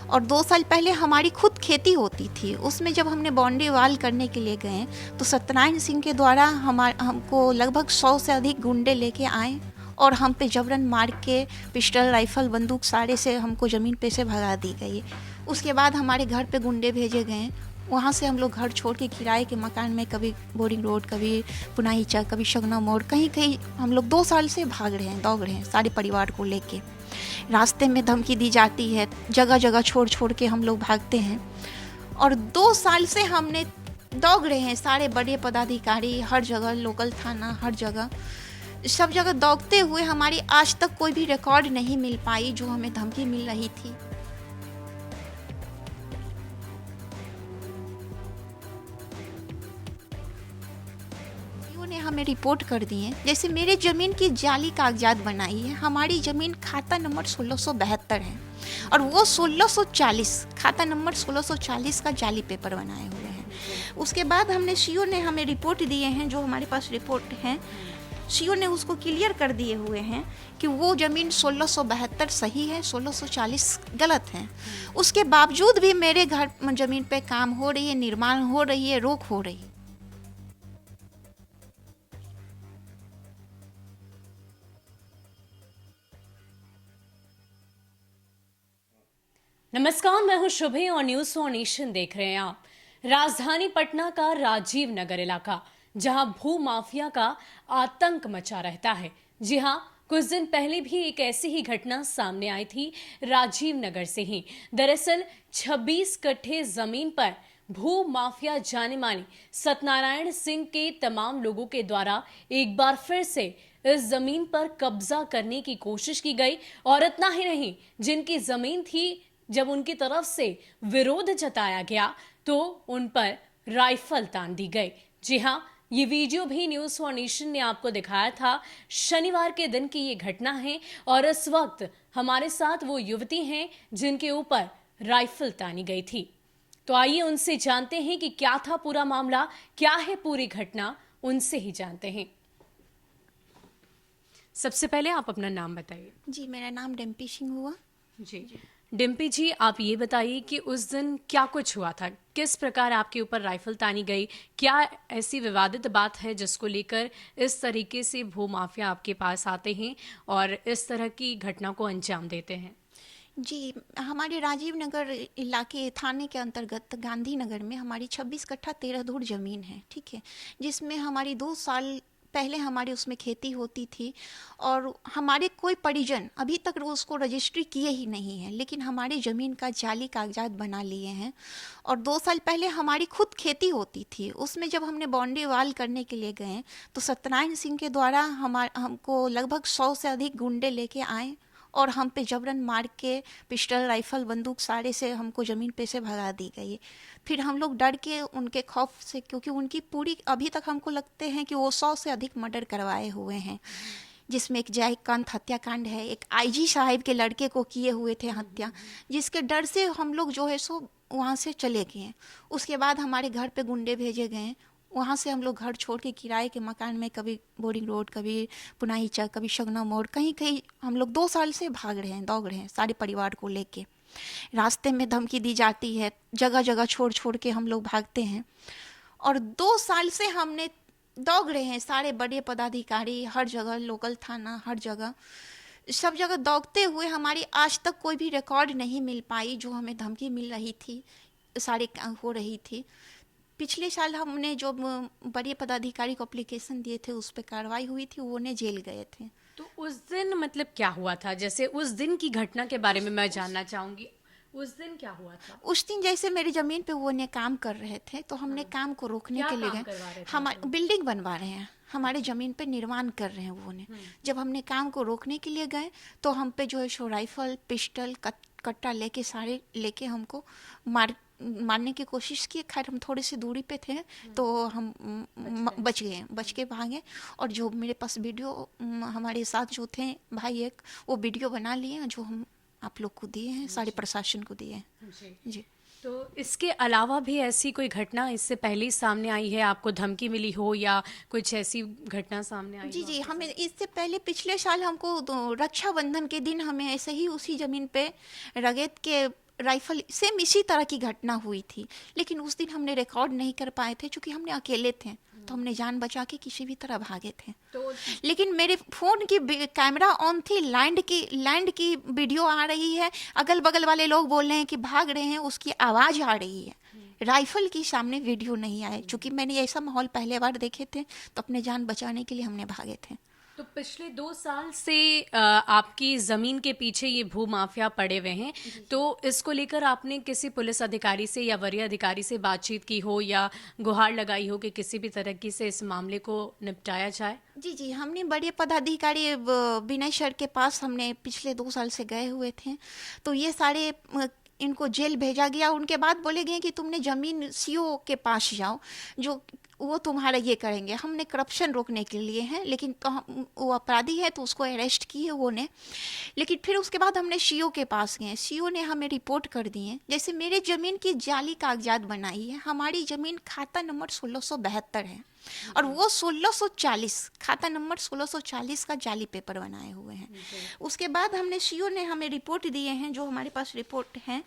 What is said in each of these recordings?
और 2 साल पहले हमारी खुद खेती होती थी, उसमें जब हमने बाउंड्री वाल करने के लिए गए तो सत्यनारायण सिंह के द्वारा हमको लगभग 100 से अधिक गुंडे लेके आए और हम पे जबरन मार के पिस्टल, राइफल, बंदूक सारे से हमको ज़मीन पे से भगा दी गई। उसके बाद हमारे घर पे गुंडे भेजे गए, वहाँ से हम लोग घर छोड़ के किराए के मकान में, कभी बोरिंग रोड, कभी पुनाही चक, कभी शगना मोड़, कहीं कहीं हम लोग 2 साल से भाग रहे हैं, दौड़ रहे हैं सारे परिवार को लेके। रास्ते में धमकी दी जाती है, जगह जगह छोड़ छोड़ के हम लोग भागते हैं और 2 साल से हमने दौड़ रहे हैं, सारे बड़े पदाधिकारी हर जगह, लोकल थाना हर जगह, सब जगह दौड़ते हुए हमारी आज तक कोई भी रिकॉर्ड नहीं मिल पाई जो हमें धमकी मिल रही थी। ने हमें रिपोर्ट कर दी है, जैसे मेरे ज़मीन की जाली कागजात बनाई है, हमारी ज़मीन खाता नंबर 1672 है और वो 1640 खाता नंबर 1640 का जाली पेपर बनाए हुए हैं। उसके बाद हमने सीओ ने हमें रिपोर्ट दिए हैं, जो हमारे पास रिपोर्ट हैं, सीओ ने उसको क्लियर कर दिए हुए हैं कि वो ज़मीन 1672 सही है, 1640 गलत है। उसके बावजूद भी मेरे घर ज़मीन पे काम हो रही है, निर्माण हो रही है, रोक हो रही है। नमस्कार, मैं हूं शुभे और न्यूज़ फॉर नेशन देख रहे हैं आप। राजधानी पटना का राजीव नगर इलाका, जहां भू माफिया का आतंक मचा रहता है। जी हां, कुछ दिन पहले भी एक ऐसी ही घटना सामने आई थी राजीव नगर से ही। दरअसल 26 कट्ठे जमीन पर भू माफिया जाने माने सत्यनारायण सिंह के तमाम लोगों के द्वारा एक बार फिर से इस जमीन पर कब्जा करने की कोशिश की गई। और इतना ही नहीं, जिनकी जमीन थी, जब उनकी तरफ से विरोध जताया गया तो उन पर राइफल तान दी गई। जी हां, ये वीडियो भी न्यूज़ फॉर नेशन ने आपको दिखाया था। शनिवार के दिन की ये घटना है और इस वक्त हमारे साथ वो युवती हैं जिनके ऊपर राइफल तानी गई थी। तो आइए उनसे जानते हैं कि क्या था पूरा मामला, क्या है पूरी घटना, उनसे ही जानते हैं। सबसे पहले आप अपना नाम बताइए। जी, मेरा नाम डिम्पी सिंह हुआ। जी, डिम्पी जी, आप ये बताइए कि उस दिन क्या कुछ हुआ था, किस प्रकार आपके ऊपर राइफल तानी गई, क्या ऐसी विवादित बात है जिसको लेकर इस तरीके से भू माफिया आपके पास आते हैं और इस तरह की घटना को अंजाम देते हैं? जी, हमारे राजीव नगर इलाके थाने के अंतर्गत गांधीनगर में हमारी 26 कट्ठा 13 धुर ज़मीन है, ठीक है, जिसमें हमारी 2 साल पहले हमारी उसमें खेती होती थी और हमारे कोई परिजन अभी तक उसको रजिस्ट्री किए ही नहीं है, लेकिन हमारी ज़मीन का जाली कागजात बना लिए हैं। और 2 साल पहले हमारी खुद खेती होती थी, उसमें जब हमने बाउंड्री वाल करने के लिए गए तो सत्यनारायण सिंह के द्वारा हमको लगभग 100 से अधिक गुंडे लेके आए और हम पे जबरन मार के पिस्टल, राइफल, बंदूक सारे से हमको ज़मीन पे से भगा दी गई। फिर हम लोग डर के उनके खौफ से, क्योंकि उनकी पूरी अभी तक हमको लगते हैं कि वो 100 से अधिक मर्डर करवाए हुए हैं, जिसमें एक जयकांत हत्याकांड है, एक आईजी साहब के लड़के को किए हुए थे हत्या, जिसके डर से हम लोग जो है सो वहाँ से चले गए। उसके बाद हमारे घर पे गुंडे भेजे गए, वहाँ से हम लोग घर छोड़ के किराए के मकान में, कभी बोरिंग रोड, कभी पुनाही चक, कभी शगना मोड़, कहीं कहीं हम लोग 2 साल से भाग रहे हैं, दौड़ रहे हैं सारे परिवार को लेके। रास्ते में धमकी दी जाती है, जगह जगह छोड़ छोड़ के हम लोग भागते हैं और 2 साल से हमने दौड़ रहे हैं, सारे बड़े पदाधिकारी हर जगह, लोकल थाना हर जगह, सब जगह दौड़ते हुए हमारी आज तक कोई भी रिकॉर्ड नहीं मिल पाई जो हमें धमकी मिल रही थी, सारे हो रही थी। पिछले साल हमने जो बड़े पदाधिकारी को एप्लीकेशन दिए थे उस पर कार्रवाई हुई थी, वो ने जेल गए थे। तो उस दिन मतलब क्या हुआ था, जैसे उस दिन की घटना के बारे में मैं जानना चाहूंगी। उस दिन क्या हुआ था? उस दिन जैसे मेरी ज़मीन पे वो ने काम कर रहे थे तो हमने काम को रोकने के लिए गए, हमारे बिल्डिंग बनवा रहे हैं, हमारे ज़मीन पे निर्माण कर रहे हैं वो ने। जब हमने काम को रोकने के लिए गए तो हम पे जो है सो राइफल, पिस्टल, कट्टा लेके सारे लेके हमको मारने की कोशिश की। खैर हम थोड़ी सी दूरी पे थे तो हम बच गए, बच के भागे। और जो मेरे पास वीडियो हमारे साथ जो थे भाई एक, वो वीडियो बना लिए जो हम आप लोग को दिए हैं, सारे प्रशासन को दिए हैं। जी। तो इसके अलावा भी ऐसी कोई घटना इससे पहले सामने आई है, आपको धमकी मिली हो या कुछ ऐसी घटना सामने आई? जी, हमें इससे पहले पिछले साल हमको रक्षाबंधन के दिन हमें ऐसे ही उसी ज़मीन पे रगेत के राइफल सेम इसी तरह की घटना हुई थी, लेकिन उस दिन हमने रिकॉर्ड नहीं कर पाए थे क्योंकि हमने अकेले थे, तो हमने जान बचा के किसी भी तरह भागे थे। तो लेकिन मेरे फ़ोन की कैमरा ऑन थी, लैंड की वीडियो आ रही है, अगल बगल वाले लोग बोल रहे हैं कि भाग रहे हैं, उसकी आवाज़ आ रही है, राइफल की सामने वीडियो नहीं आए। चूँकि मैंने ऐसा माहौल पहले बार देखे थे, तो अपने जान बचाने के लिए हमने भागे थे। तो पिछले 2 साल से आपकी जमीन के पीछे ये भू माफिया पड़े हुए हैं, तो इसको लेकर आपने किसी पुलिस अधिकारी से या वरीय अधिकारी से बातचीत की हो या गुहार लगाई हो कि किसी भी तरह से इस मामले को निपटाया जाए? जी जी, हमने बड़े पदाधिकारी विनय सर के पास हमने पिछले 2 साल से गए हुए थे, तो ये सारे इनको जेल भेजा गया। उनके बाद बोले गए कि तुमने ज़मीन सीओ के पास जाओ, जो वो तुम्हारा ये करेंगे। हमने करप्शन रोकने के लिए हैं, लेकिन तो वो अपराधी है तो उसको अरेस्ट किए वो ने। लेकिन फिर उसके बाद हमने सीओ के पास गए, सीओ ने हमें रिपोर्ट कर दिए। जैसे मेरे ज़मीन की जाली कागजात बनाई है, हमारी ज़मीन खाता नंबर 1672 है और वो 1640 खाता नंबर 1640 का जाली पेपर बनाए हुए हैं। उसके बाद हमने सीओ ने हमें रिपोर्ट दिए हैं, जो हमारे पास रिपोर्ट हैं,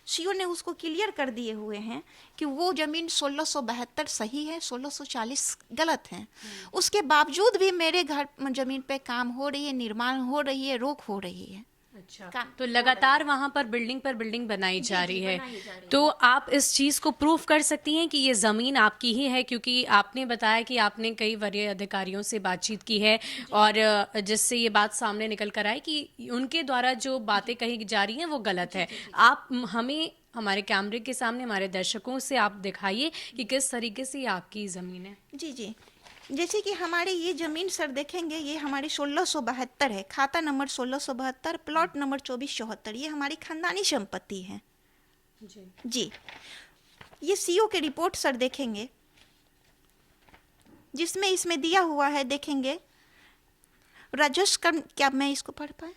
सीओ ने उसको क्लियर कर दिए हुए हैं कि वो ज़मीन 1672 सही है, 1640 गलत है। उसके बावजूद भी मेरे घर ज़मीन पे काम हो रही है, निर्माण हो रही है, रोक हो रही है। अच्छा, तो लगातार वहां पर बिल्डिंग बनाई जा रही है। तो आप इस चीज को प्रूफ कर सकती हैं कि ये जमीन आपकी ही है, क्योंकि आपने बताया कि आपने कई वरीय अधिकारियों से बातचीत की है और जिससे ये बात सामने निकल कर आई कि उनके द्वारा जो बातें कही जा रही हैं वो गलत है। आप हमें हमारे कैमरे के सामने हमारे दर्शकों से आप दिखाइए कि किस तरीके से ये आपकी जमीन है। जी जी, जैसे कि हमारे ये ज़मीन सर देखेंगे, ये हमारी 1672 है, खाता नंबर 1672, प्लॉट नंबर 2474, ये हमारी खानदानी संपत्ति है। जी जी, ये सीओ के रिपोर्ट सर देखेंगे, जिसमें इसमें दिया हुआ है, देखेंगे राजस्व कर्म, क्या मैं इसको पढ़ पाए?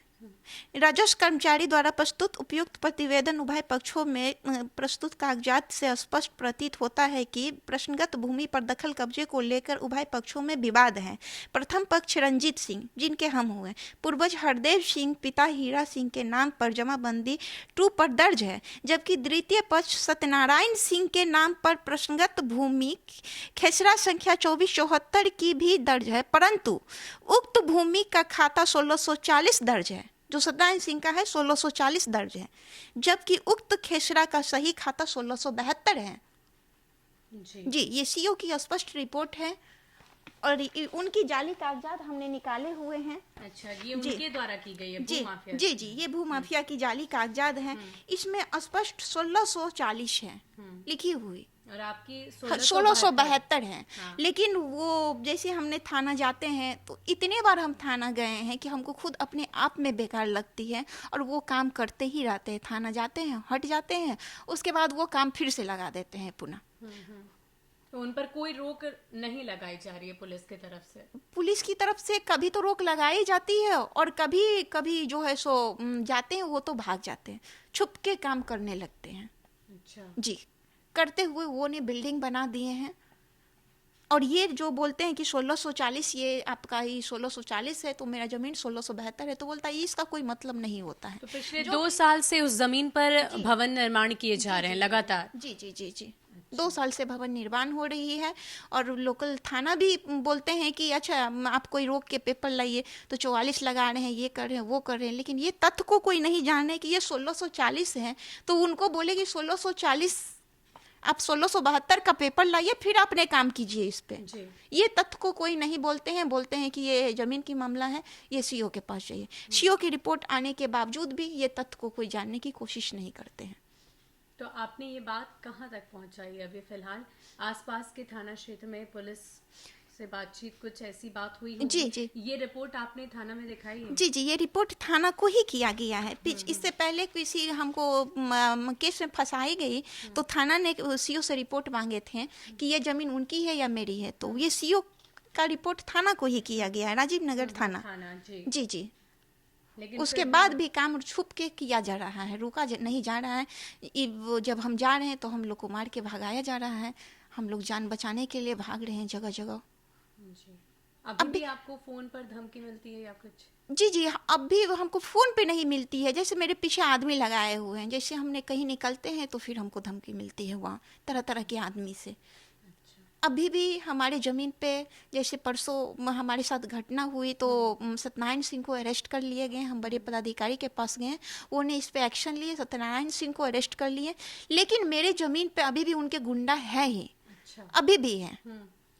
राजस्व कर्मचारी द्वारा प्रस्तुत उपयुक्त प्रतिवेदन उभय पक्षों में प्रस्तुत कागजात से स्पष्ट प्रतीत होता है कि प्रश्नगत भूमि पर दखल कब्जे को लेकर उभय पक्षों में विवाद है। प्रथम पक्ष रंजीत सिंह, जिनके हम हुए, पूर्वज हरदेव सिंह पिता हीरा सिंह के नाम पर जमाबंदी 2 पर दर्ज है, जबकि द्वितीय पक्ष सत्यनारायण सिंह के नाम पर प्रश्नगत भूमि खेसरा संख्या 2474 की भी दर्ज है, परंतु उक्त भूमि का खाता 1640 दर्ज है, जो सत्यनारायण सिंह का है 1640 दर्ज है, जबकि उक्त खेसरा का सही खाता 1672 है। जी, ये सीओ की स्पष्ट रिपोर्ट है और उनकी जाली कागजात हमने निकाले हुए हैं। अच्छा, ये उनके द्वारा की गई है जी भूमाफिया जी जी, ये भूमाफिया की जाली कागजात हैं, इसमें स्पष्ट 1640 है लिखी हुई और आपकी 1672 है। हाँ। लेकिन वो जैसे हमने थाना जाते हैं तो इतने बार हम थाना गए हैं कि हमको खुद अपने आप में बेकार लगती है, और वो काम करते ही रहते हैं। थाना जाते हैं, हट जाते हैं, उसके बाद वो काम फिर से लगा देते हैं पुनः। तो उन पर कोई रोक नहीं लगाई जा रही है पुलिस की तरफ से? पुलिस की तरफ से कभी तो रोक लगाई जाती है और कभी कभी जो है सो जाते हैं वो तो भाग जाते हैं, छुप के काम करने लगते हैं। अच्छा जी, करते हुए वो ने बिल्डिंग बना दिए हैं। और ये जो बोलते हैं कि 1640 ये आपका ही 1640 है तो मेरा ज़मीन 1672 है, तो बोलता है इसका कोई मतलब नहीं होता है। तो पिछले 2 साल से उस जमीन पर भवन निर्माण किए जा रहे हैं लगातार? जी जी जी जी, 2 साल से भवन निर्माण हो रही है और लोकल थाना भी बोलते हैं कि अच्छा आप कोई रोक के पेपर लाइए, तो 44 लगा रहे हैं, ये कर रहे हैं, वो कर रहे हैं, लेकिन ये तथ्य को कोई नहीं जान रहे कि ये 1640 है। तो उनको बोले कि 1640 आप 1672 का पेपर लाइए, फिर अपने काम कीजिए इस पे। जी। ये तथ्य को कोई नहीं बोलते हैं कि ये ज़मीन की मामला है, ये सीओ के पास जाइए। सीओ की रिपोर्ट आने के बावजूद भी ये तथ्य को कोई जानने की कोशिश नहीं करते हैं। तो आपने ये बात कहाँ तक पहुँचाई अभी फिलहाल? आसपास के थाना क्षेत्र में पुलिस से बातचीत, कुछ ऐसी बात हुई होगी? जी जी ये रिपोर्ट आपने थाना में दिखाई है? जी जी, ये रिपोर्ट थाना को ही किया गया है। इससे पहले किसी हमको केस में फंसाई गई तो थाना ने सीओ से रिपोर्ट मांगे थे कि ये ज़मीन उनकी है या मेरी है, तो ये सीओ का रिपोर्ट थाना को ही किया गया है, राजीव नगर थाना। जी जी जी, लेकिन उसके बाद भी काम छुप के किया जा रहा है, रुका नहीं जा रहा है। वो जब हम जा रहे हैं तो हम लोग को मार के भगाया जा रहा है, हम लोग जान बचाने के लिए भाग रहे हैं जगह जगह। जी। अभी भी आपको फोन पर धमकी मिलती है या कुछ? जी जी, अब भी वो हमको फ़ोन पे नहीं मिलती है। जैसे मेरे पीछे आदमी लगाए हुए हैं, जैसे हमने कहीं निकलते हैं तो फिर हमको धमकी मिलती है वहाँ तरह तरह के आदमी से। अभी भी हमारे ज़मीन पे, जैसे परसों हमारे साथ घटना हुई तो सत्यनारायण सिंह को अरेस्ट कर लिए गए। हम बड़े पदाधिकारी के पास गए, उन्होंने इस पे एक्शन लिए, सत्यनारायण सिंह को अरेस्ट कर लिए। लेकिन मेरे ज़मीन पे अभी भी उनके गुंडा है ही, अच्छा। अभी भी है।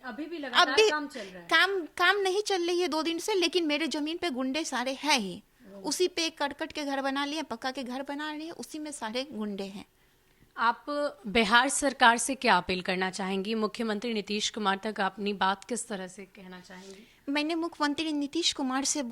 अभी भी अब लगातार भी काम चल रहा है। काम नहीं चल रही है 2 दिन से, लेकिन मेरे ज़मीन पे गुंडे सारे हैं ही। उसी पे एक करकट के घर बना लिए, पक्का के घर बना लिए, उसी में सारे गुंडे हैं। आप बिहार सरकार से क्या अपील करना चाहेंगी? मुख्यमंत्री नीतीश कुमार तक अपनी बात किस तरह से कहना चाहेंगी? मैंने मुख्यमंत्री नीतीश कुमार से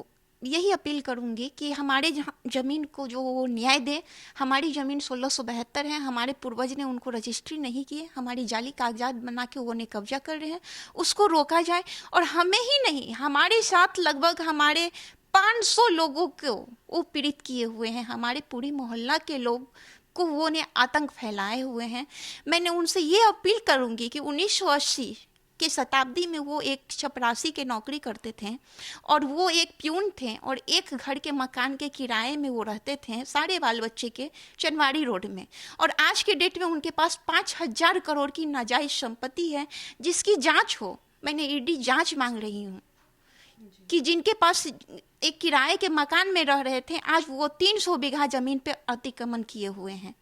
यही अपील करूंगी कि हमारे ज़मीन को जो वो न्याय दे। हमारी ज़मीन 1672 है, हमारे पूर्वज ने उनको रजिस्ट्री नहीं किए, हमारी जाली कागजात बना के वो ने कब्जा कर रहे हैं, उसको रोका जाए। और हमें ही नहीं, हमारे साथ लगभग हमारे 500 लोगों को वो पीड़ित किए हुए हैं, हमारे पूरी मोहल्ला के लोग को वो ने आतंक फैलाए हुए हैं। मैंने उनसे ये अपील करूंगी कि 1980 के शताब्दी में वो एक चपरासी के नौकरी करते थे, और वो एक प्यून थे, और एक घर के मकान के किराए में वो रहते थे, सारे बाल बच्चे के, चनवाड़ी रोड में। और आज के डेट में उनके पास 5,000 करोड़ की नाजायज संपत्ति है, जिसकी जांच हो। मैंने ईडी जांच मांग रही हूँ कि जिनके पास एक किराए के मकान में रह रहे थे, आज वो 300 बीघा जमीन पे अतिक्रमण किए हुए हैं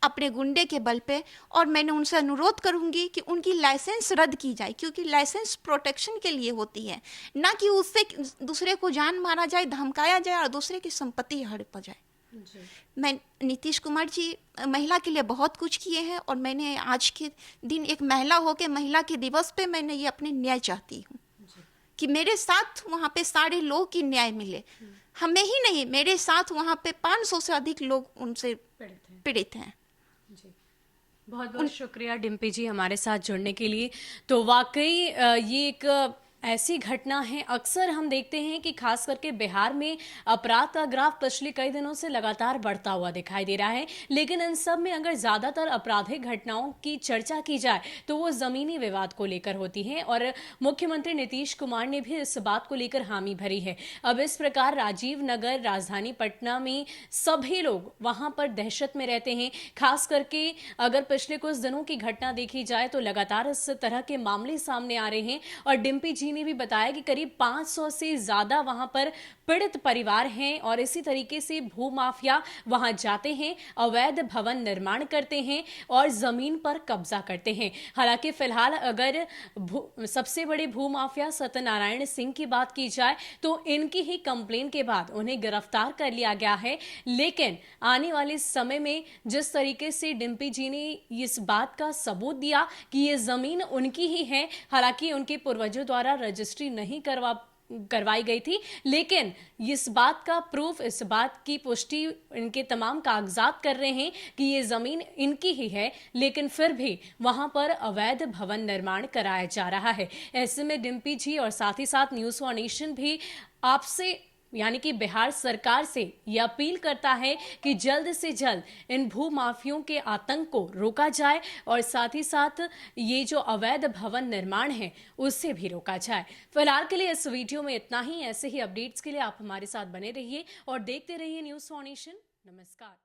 अपने गुंडे के बल पे। और मैंने उनसे अनुरोध करूंगी कि उनकी लाइसेंस रद्द की जाए, क्योंकि लाइसेंस प्रोटेक्शन के लिए होती है, ना कि उससे दूसरे को जान मारा जाए, धमकाया जाए और दूसरे की संपत्ति हड़प जाए। मैं नीतीश कुमार जी महिला के लिए बहुत कुछ किए हैं, और मैंने आज के दिन एक महिला होकर महिला के दिवस पे मैंने ये अपने न्याय चाहती हूँ कि मेरे साथ वहाँ पे सारे लोग की न्याय मिले। हमें ही नहीं, मेरे साथ वहाँ पे 500 से अधिक लोग उनसे पीड़ित हैं। जी, बहुत बहुत शुक्रिया डिम्पी जी हमारे साथ जुड़ने के लिए। तो वाकई ये एक ऐसी घटना है, अक्सर हम देखते हैं कि खास करके बिहार में अपराध का ग्राफ पिछले कई दिनों से लगातार बढ़ता हुआ दिखाई दे रहा है। लेकिन इन सब में अगर ज़्यादातर आपराधिक घटनाओं की चर्चा की जाए तो वो ज़मीनी विवाद को लेकर होती है, और मुख्यमंत्री नीतीश कुमार ने भी इस बात को लेकर हामी भरी है। अब इस प्रकार राजीव नगर राजधानी पटना में सभी लोग वहां पर दहशत में रहते हैं। खास करके अगर पिछले कुछ दिनों की घटना देखी जाए तो लगातार इस तरह के मामले सामने आ रहे हैं, और डिम्पी जी ने भी बताया कि करीब 500 से ज्यादा वहां पर पीड़ित परिवार हैं, और इसी तरीके से भूमाफिया वहां जाते हैं, अवैध भवन निर्माण करते हैं और जमीन पर कब्जा करते हैं। हालांकि फिलहाल अगर सबसे बड़े भूमाफिया सत्यनारायण सिंह की बात की जाए तो इनकी ही कंप्लेन के बाद उन्हें गिरफ्तार कर लिया गया है। लेकिन आने वाले समय में जिस तरीके से डिम्पी जी ने इस बात का सबूत दिया कि ये जमीन उनकी ही है, हालांकि उनके पूर्वजों द्वारा रजिस्ट्री नहीं करवाई गई थी, लेकिन इस बात का प्रूफ, इस बात की पुष्टि इनके तमाम कागजात कर रहे हैं कि ये जमीन इनकी ही है, लेकिन फिर भी वहां पर अवैध भवन निर्माण कराया जा रहा है। ऐसे में डिम्पी जी और साथ ही साथ न्यूज़ फॉर नेशन भी आपसे यानी कि बिहार सरकार से यह अपील करता है कि जल्द से जल्द इन भूमाफियों के आतंक को रोका जाए, और साथ ही साथ ये जो अवैध भवन निर्माण है उससे भी रोका जाए। फिलहाल के लिए इस वीडियो में इतना ही। ऐसे ही अपडेट्स के लिए आप हमारे साथ बने रहिए और देखते रहिए न्यूज़ फॉर नेशन। नमस्कार।